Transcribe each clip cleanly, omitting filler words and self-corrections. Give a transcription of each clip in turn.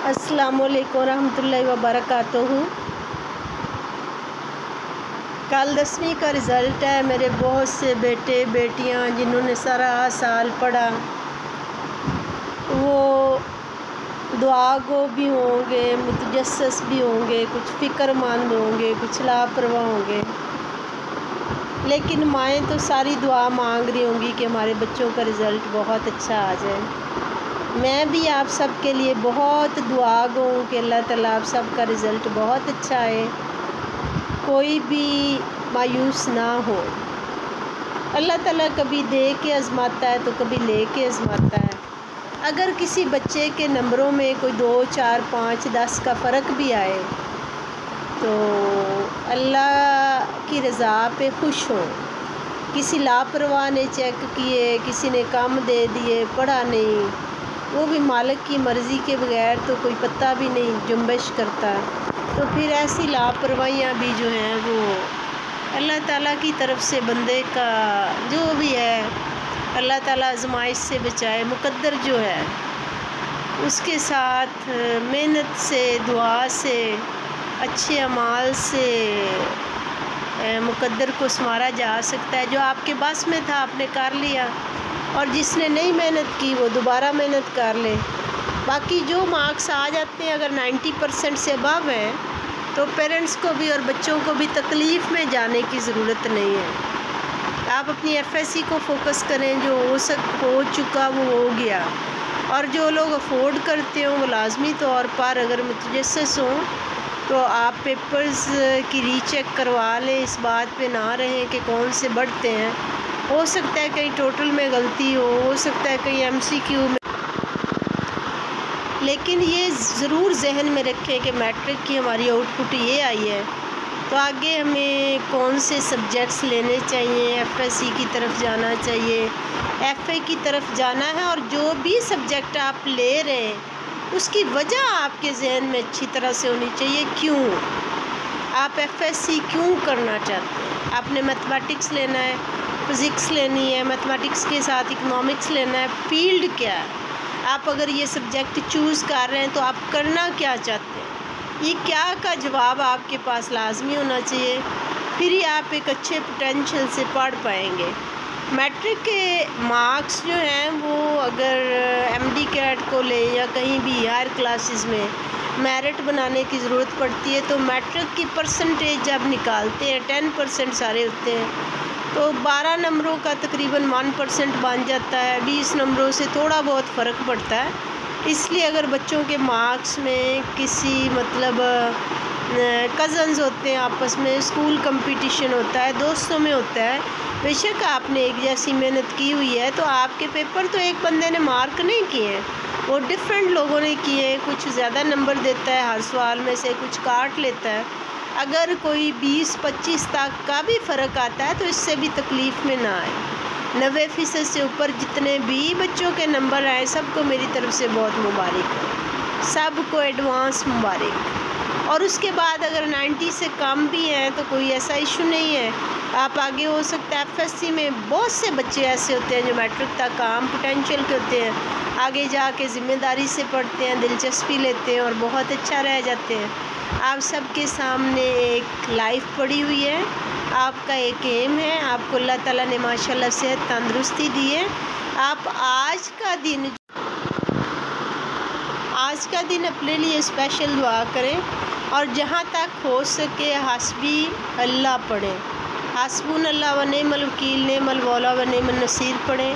अस्सलाम वालेकुम रहमतुल्लाहि व बरकातुहू। कल 10वीं का रिज़ल्ट है। मेरे बहुत से बेटे बेटियां जिन्होंने सारा साल पढ़ा वो दुआ गो भी होंगे, मुतजस्सिस भी होंगे, कुछ फ़िक्रमंद होंगे, कुछ लापरवाह होंगे, लेकिन माएँ तो सारी दुआ मांग रही होंगी कि हमारे बच्चों का रिज़ल्ट बहुत अच्छा आ जाए। मैं भी आप सब के लिए बहुत दुआ गो हूँ कि अल्लाह ताला आप सब का रिज़ल्ट बहुत अच्छा आए, कोई भी मायूस ना हो। अल्लाह ताला कभी दे के आज़माता है तो कभी ले के आज़माता है। अगर किसी बच्चे के नंबरों में कोई 2, 4, 5, 10 का फ़र्क भी आए तो अल्लाह की रज़ा पे खुश हो। किसी लापरवाह ने चेक किए, किसी ने कम दे दिए, पढ़ा नहीं, वो भी मालिक की मर्ज़ी के बगैर तो कोई पत्ता भी नहीं जुम्बिश करता। तो फिर ऐसी लापरवाहियाँ भी जो हैं वो अल्लाह ताला की तरफ से बंदे का जो भी है, अल्लाह ताला आज़माइश से बचाए। मुक़द्दर जो है उसके साथ मेहनत से, दुआ से, अच्छे अमाल से मुक़द्दर को संवारा जा सकता है। जो आपके बस में था आपने कर लिया, और जिसने नहीं मेहनत की वो दोबारा मेहनत कर ले। बाकी जो मार्क्स आ जाते हैं अगर 90% से अबव हैं तो पेरेंट्स को भी और बच्चों को भी तकलीफ़ में जाने की ज़रूरत नहीं है। आप अपनी एफएससी को फोकस करें, जो हो चुका वो हो गया, और जो लोग अफोर्ड करते हो वो लाजमी तौर पर अगर मुतजस्सिस हों तो आप पेपर्स की रीचेक करवा लें। इस बात पे ना रहें कि कौन से बढ़ते हैं, हो सकता है कहीं टोटल में गलती हो सकता है कहीं एमसीक्यू में, लेकिन ये ज़रूर जहन में रखें कि मैट्रिक की हमारी आउटपुट ये आई है तो आगे हमें कौन से सब्जेक्ट्स लेने चाहिए, एफएससी की तरफ जाना चाहिए, एफए की तरफ जाना है। और जो भी सब्जेक्ट आप ले रहे हैं उसकी वजह आपके जहन में अच्छी तरह से होनी चाहिए। क्यों आप एफएससी क्यों करना चाहते हैं? आपने मैथमेटिक्स लेना है, फ़िज़िक्स लेनी है, मैथमेटिक्स के साथ इकोनॉमिक्स लेना है, फील्ड क्या है? आप अगर ये सब्जेक्ट चूज़ कर रहे हैं तो आप करना क्या चाहते हैं, ये क्या का जवाब आपके पास लाजमी होना चाहिए। फिर ही आप एक अच्छे पोटेंशियल से पढ़ पाएंगे। मैट्रिक के मार्क्स जो हैं वो अगर एमडी कैट को ले या कहीं भी हायर क्लासेस में मेरिट बनाने की ज़रूरत पड़ती है तो मैट्रिक की परसेंटेज जब निकालते हैं 10% सारे होते हैं तो 12 नंबरों का तकरीबन 1% बन जाता है। 20 नंबरों से थोड़ा बहुत फ़र्क पड़ता है। इसलिए अगर बच्चों के मार्क्स में किसी मतलब कज़न्स होते हैं, आपस में स्कूल कंपटीशन होता है, दोस्तों में होता है, बेशक आपने एक जैसी मेहनत की हुई है तो आपके पेपर तो एक बंदे ने मार्क नहीं किए हैं, वो डिफरेंट लोगों ने किए हैं। कुछ ज़्यादा नंबर देता है हर सवाल में से, कुछ काट लेता है। अगर कोई 20-25 तक का भी फ़र्क आता है तो इससे भी तकलीफ़ में ना आए। 90% से ऊपर जितने भी बच्चों के नंबर आए सबको मेरी तरफ से बहुत मुबारक है, सबको एडवांस मुबारक। और उसके बाद अगर 90 से कम भी हैं तो कोई ऐसा इशू नहीं है, आप आगे हो सकता है। एफएससी में बहुत से बच्चे ऐसे होते हैं जो मैट्रिक तक काम पोटेंशियल के होते हैं, आगे जाके ज़िम्मेदारी से पढ़ते हैं, दिलचस्पी लेते हैं और बहुत अच्छा रह जाते हैं। आप सबके सामने एक लाइफ पड़ी हुई है, आपका एक एम है, आपको अल्लाह ताला ने माशाल्लाह सेहत तंदुरुस्ती दी है। आप आज का दिन अपने लिए स्पेशल दुआ करें और जहाँ तक हो सके हस्बी अल्लाह पढ़ें, हस्बुन अल्लाह व नेमल वकील, नेमल मौला व नेमन नसीर पढ़ें,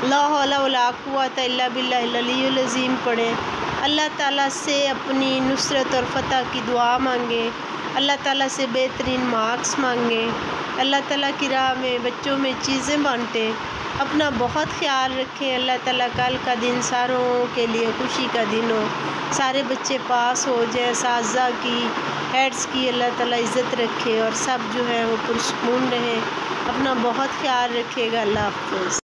ला हौला वला कुव्वता इल्ला बिल्लाहिल अलीयुल अज़ीम पढ़ें। अल्लाह ताला से अपनी नुसरत और फ़तह की दुआ मांगें, अल्लाह ताला से बेहतरीन मार्क्स मांगें, अल्लाह ताला की राह में बच्चों में चीज़ें बांटें। अपना बहुत ख्याल रखें। अल्लाह ताला कल का दिन सारों के लिए खुशी का दिन हो, सारे बच्चे पास हो जाए, असातिज़ा की, हेड्स की अल्लाह ताला इज़्ज़त रखे और सब जो है वो पुरसुकून रहें। अपना बहुत ख्याल रखिएगा। अल्लाह हाफ़िज़।